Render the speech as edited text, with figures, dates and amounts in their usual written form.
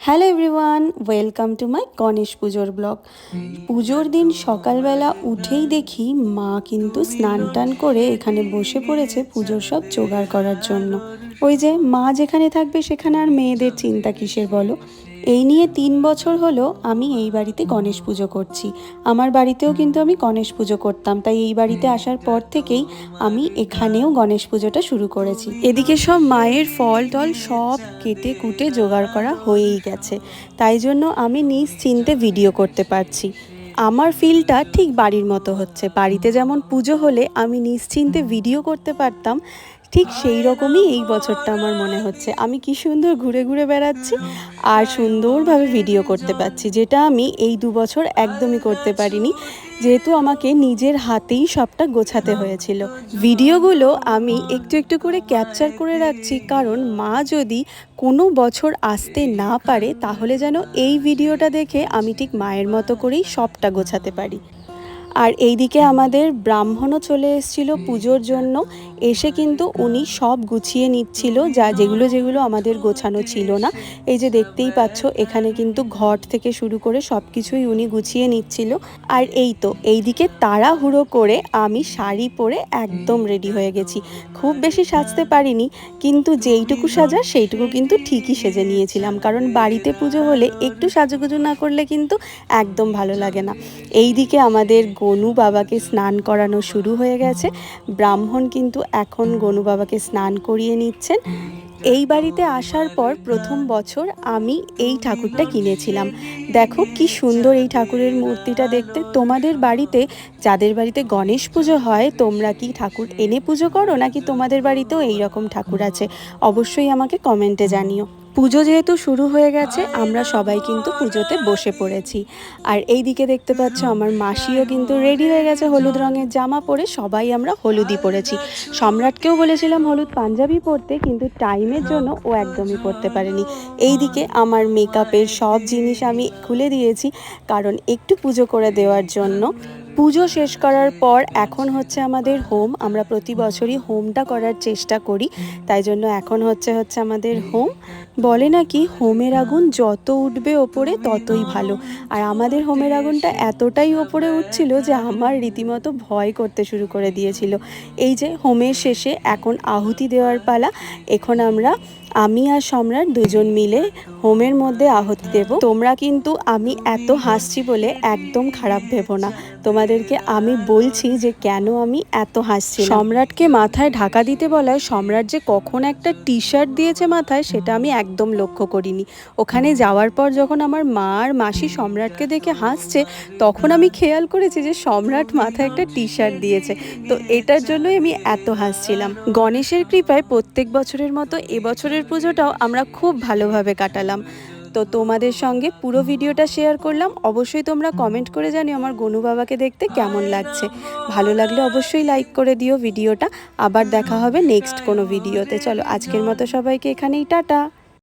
Hello everyone, welcome to my Ganesh পুজোর blog. পুজোর দিন সকালবেলা উঠেই দেখি মা কিন্তু স্নান টান করে এখানে বসে পড়েছে পুজোর সব জোগাড় করার জন্য। ওই যে মা যেখানে থাকবে সেখানে আর মেয়েদের চিন্তা কিসের বলো। এই নিয়ে 3 বছর হলো আমি এই বাড়িতে গণেশ পুজো করছি। আমার বাড়িতেও কিন্তু আমি গণেশ পুজো করতাম, তাই এই বাড়িতে আসার পর থেকেই আমি এখানেও গণেশ পুজোটা শুরু করেছি। এদিকে সব মায়ের ফল টল সব কেটে কুটে জোগাড় করা হয়েই গেছে, তাই জন্য আমি নিশ্চিন্তে ভিডিও করতে পারছি। আমার ফিলটা ঠিক বাড়ির মতো হচ্ছে। বাড়িতে যেমন পুজো হলে আমি নিশ্চিন্তে ভিডিও করতে পারতাম, ঠিক সেই রকমই এই বছরটা আমার মনে হচ্ছে। আমি কি সুন্দর ঘুরে ঘুরে বেড়াচ্ছি আর সুন্দরভাবে ভিডিও করতে পারছি, যেটা আমি এই 2 বছর একদমই করতে পারিনি, যেহেতু আমাকে নিজের হাতেই সবটা গোছাতে হয়েছিল। ভিডিওগুলো আমি একটু একটু করে ক্যাপচার করে রাখছি, কারণ মা যদি কোনো বছর আসতে না পারে তাহলে যেন এই ভিডিওটা দেখে আমি ঠিক মায়ের মতো করেই সবটা গোছাতে পারি। আর এইদিকে আমাদের ব্রাহ্মণও চলে এসেছিল পুজোর জন্য। এসে কিন্তু উনি সব গুছিয়ে নিচ্ছিল, যেগুলো যেগুলো আমাদের গোছানো ছিল না। এই যে দেখতেই পাচ্ছ, এখানে কিন্তু ঘট থেকে শুরু করে সব কিছুই উনি গুছিয়ে নিচ্ছিল। আর এই তো এইদিকে তাড়াহুড়ো করে আমি শাড়ি পরে একদম রেডি হয়ে গেছি। খুব বেশি সাজতে পারিনি, কিন্তু যেইটুকু সাজা সেইটুকু কিন্তু ঠিকই সেজে নিয়েছিলাম, কারণ বাড়িতে পুজো হলে একটু সাজুগুজু না করলে কিন্তু একদম ভালো লাগে না। এইদিকে আমাদের গনু বাবাকে স্নান করানো শুরু হয়ে গেছে। ব্রাহ্মণ কিন্তু এখন গনু বাবাকে স্নান করিয়ে নিচ্ছেন। এই বাড়িতে আসার পর প্রথম বছর আমি এই ঠাকুরটা কিনেছিলাম। দেখো কি সুন্দর এই ঠাকুরের মূর্তিটা দেখতে। তোমাদের বাড়িতে, যাদের বাড়িতে গণেশ পুজো হয়, তোমরা কি ঠাকুর এনে পুজো করো, নাকি তোমাদের বাড়িতেও এই রকম ঠাকুর আছে? অবশ্যই আমাকে কমেন্টে জানিও। পুজো যেহেতু শুরু হয়ে গেছে, আমরা সবাই কিন্তু পুজোতে বসে পড়েছি। আর এই দিকে দেখতে পাচ্ছ আমার মাসিও কিন্তু রেডি হয়ে গেছে হলুদ রঙের জামা পরে। সবাই আমরা হলুদই পরেছি। সম্রাটকেও বলেছিলাম হলুদ পাঞ্জাবি পরতে, কিন্তু টাইমের জন্য ও একদমই পরতে পারেনি। এই দিকে আমার মেকআপের সব জিনিস আমি খুলে দিয়েছি, কারণ একটু পুজো করে দেওয়ার জন্য। পুজো শেষ করার পর এখন হচ্ছে আমাদের হোম। আমরা প্রতি বছরই হোমটা করার চেষ্টা করি, তাই জন্য এখন হচ্ছে আমাদের হোম। বলে নাকি হোমের আগুন যত উঠবে ওপরে ততই ভালো। আর আমাদের হোমের আগুনটা এতটাই ওপরে উঠছিল যে আমার রীতিমতো ভয় করতে শুরু করে দিয়েছিল। এই যে হোমের শেষে এখন আহুতি দেওয়ার পালা। এখন আমি আর সম্রাট দুজন মিলে হোমের মধ্যে আহুতি দেব। তোমরা কিন্তু আমি এত হাসছি বলে একদম খারাপ ভেবো না। তোমাদেরকে আমি বলছি যে কেন আমি এত হাসছি। সম্রাটকে মাথায় ঢাকা দিতে বলায় সম্রাট যে কখন একটা টি শার্ট দিয়েছে মাথায়, সেটা আমি একদম লক্ষ্য করিনি। ওখানে যাওয়ার পর যখন আমার মা আর মাসি সম্রাটকে দেখে হাসছে, তখন আমি খেয়াল করেছি যে সম্রাট মাথায় একটা টি শার্ট দিয়েছে। তো এটার জন্যই আমি এত হাসছিলাম। গণেশের কৃপায় প্রত্যেক বছরের মতো এবছরের পুজোটাও আমরা খুব ভালোভাবে কাটালাম। তো তোমাদের সঙ্গে পুরো ভিডিওটা শেয়ার করলাম। অবশ্যই তোমরা কমেন্ট করে জানিও আমার গনু বাবাকে দেখতে কেমন লাগছে। ভালো লাগলে অবশ্যই লাইক করে দিও ভিডিওটা। আবার দেখা হবে নেক্সট কোনো ভিডিওতে। চলো আজকের মতো সবাইকে এখানেই টাটা।